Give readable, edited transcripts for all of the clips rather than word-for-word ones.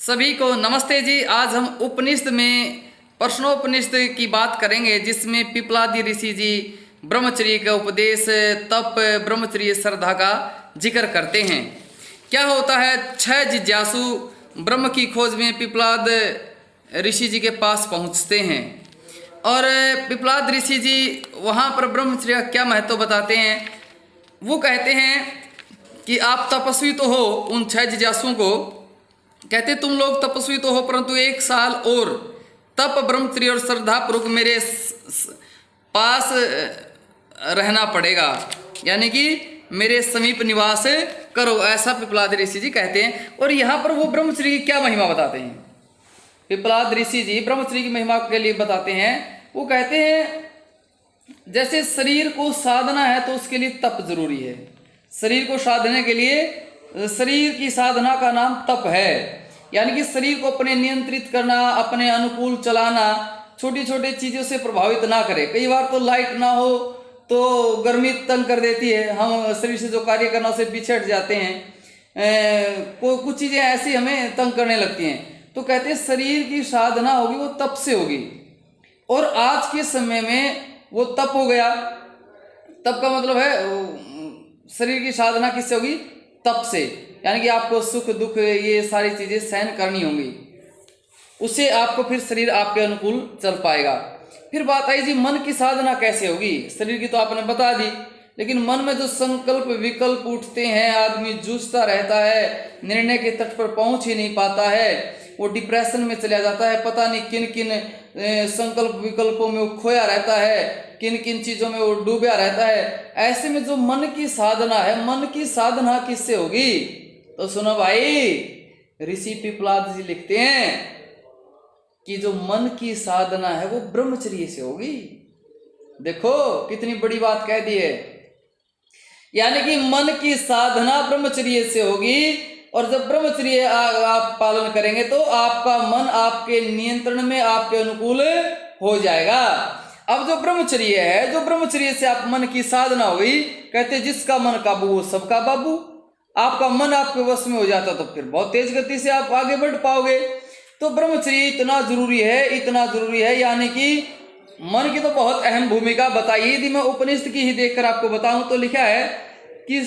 सभी को नमस्ते जी। आज हम उपनिषद में प्रश्नोपनिषद की बात करेंगे, जिसमें पिपलादी ऋषि जी ब्रह्मचर्य का उपदेश, तप, ब्रह्मचर्य, श्रद्धा का जिक्र करते हैं। क्या होता है, 6 जिज्ञासु ब्रह्म की खोज में पिपलाद ऋषि जी के पास पहुंचते हैं और पिपलाद ऋषि जी वहां पर ब्रह्मचर्य का क्या महत्व बताते हैं। वो कहते हैं कि आप तपस्वी तो हो, उन 6 जिज्ञासुओं को कहते तुम लोग तपस्वी तो हो, परंतु 1 साल और तप, ब्रह्मचर्य और श्रद्धा पूर्वक मेरे पास रहना पड़ेगा, यानी कि मेरे समीप निवास करो, ऐसा पिपलाद ऋषि जी कहते हैं। और यहाँ पर वो ब्रह्मचर्य की क्या महिमा बताते हैं। पिपलाद ऋषि जी ब्रह्मचर्य की महिमा के लिए बताते हैं। वो कहते हैं जैसे शरीर को साधना है तो उसके लिए तप जरूरी है। शरीर को साधने के लिए शरीर की साधना का नाम तप है, यानी कि शरीर को अपने नियंत्रित करना, अपने अनुकूल चलाना, छोटी छोटी चीज़ों से प्रभावित ना करे। कई बार तो लाइट ना हो तो गर्मी तंग कर देती है, हम शरीर से जो कार्य करना उसे पिछड़ जाते हैं। कुछ चीज़ें ऐसी हमें तंग करने लगती हैं। तो कहते हैं शरीर की साधना होगी वो तप से होगी, और आज के समय में वो तप हो गया। तप का मतलब है शरीर की साधना किससे होगी? तप से, यानी कि आपको सुख दुख ये सारी चीज़ें सहन करनी होंगी, उससे आपको फिर शरीर आपके अनुकूल चल पाएगा। फिर बात आई जी मन की साधना कैसे होगी। शरीर की तो आपने बता दी, लेकिन मन में जो संकल्प विकल्प उठते हैं, आदमी जूझता रहता है, निर्णय के तट पर पहुंच ही नहीं पाता है, वो डिप्रेशन में चला जाता है, पता नहीं किन किन संकल्प विकल्पों में वो खोया रहता है, किन किन चीज़ों में वो डूबा रहता है। ऐसे में जो मन की साधना है, मन की साधना किससे होगी? तो सुनो भाई, ऋषि पिपलाद जी लिखते हैं कि जो मन की साधना है वो ब्रह्मचर्य से होगी। देखो कितनी बड़ी बात कह दी है, यानी कि मन की साधना ब्रह्मचर्य से होगी, और जब ब्रह्मचर्य आप पालन करेंगे तो आपका मन आपके नियंत्रण में, आपके अनुकूल हो जाएगा। अब जो ब्रह्मचर्य है, जो ब्रह्मचर्य से आप मन की साधना हुई, कहते जिसका मन काबू वो सबका बाबू। आपका मन आपके वश में हो जाता तो फिर बहुत तेज गति से आप आगे बढ़ पाओगे। तो ब्रह्मचर्य इतना जरूरी है, इतना जरूरी है, यानी कि मन की तो बहुत अहम भूमिका बताई। यदि मैं उपनिषद की ही देखकर आपको बताऊं तो लिखा है कि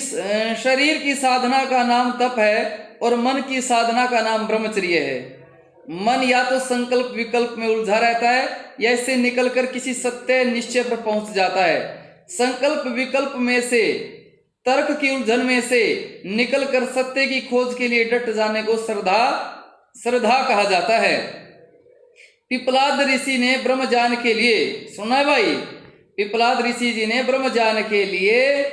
शरीर की साधना का नाम तप है और मन की साधना का नाम ब्रह्मचर्य है। मन या तो संकल्प विकल्प में उलझा रहता है या इससे निकलकर किसी सत्य निश्चय पर पहुंच जाता है। संकल्प विकल्प में से, तर्क की उलझन में से निकलकर सत्य की खोज के लिए डट जाने को श्रद्धा कहा जाता है। पिपलाद ऋषि ने ब्रह्मज्ञान के लिए, सुना है भाई, पिपलाद ऋषि जी ने ब्रह्मज्ञान के लिए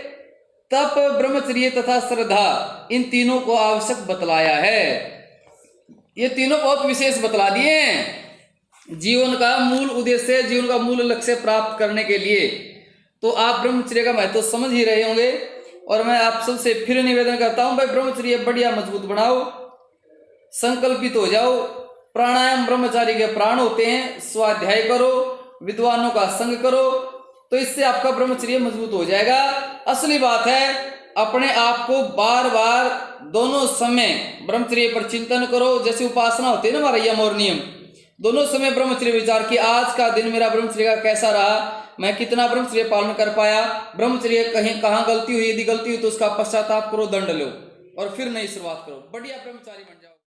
तप, ब्रह्मचर्य तथा श्रद्धा, इन तीनों को आवश्यक बतलाया है। ये तीनों बहुत विशेष बतला दिए हैं जीवन का मूल उद्देश्य, जीवन का मूल लक्ष्य प्राप्त करने के लिए। तो आप ब्रह्मचर्य का महत्व समझ ही रहे होंगे, और मैं आप सबसे फिर निवेदन करता हूं भाई, ब्रह्मचर्य बढ़िया मजबूत बनाओ, संकल्पित हो जाओ। प्राणायाम ब्रह्मचारी के प्राण होते हैं। स्वाध्याय करो, विद्वानों का संग करो, तो इससे आपका ब्रह्मचर्य मजबूत हो जाएगा। असली बात है अपने आप को बार बार दोनों समय ब्रह्मचर्य पर चिंतन करो। जैसे उपासना होती है ना हमारा यम और नियम, दोनों समय ब्रह्मचर्य विचार कि आज का दिन मेरा ब्रह्मचर्य का कैसा रहा, मैं कितना ब्रह्मचर्य पालन कर पाया, ब्रह्मचर्य कहीं कहाँ गलती हुई, यदि गलती हुई तो उसका पश्चाताप करो, दंड लो और फिर नई शुरुआत करो, बढ़िया ब्रह्मचारी बन जाओ।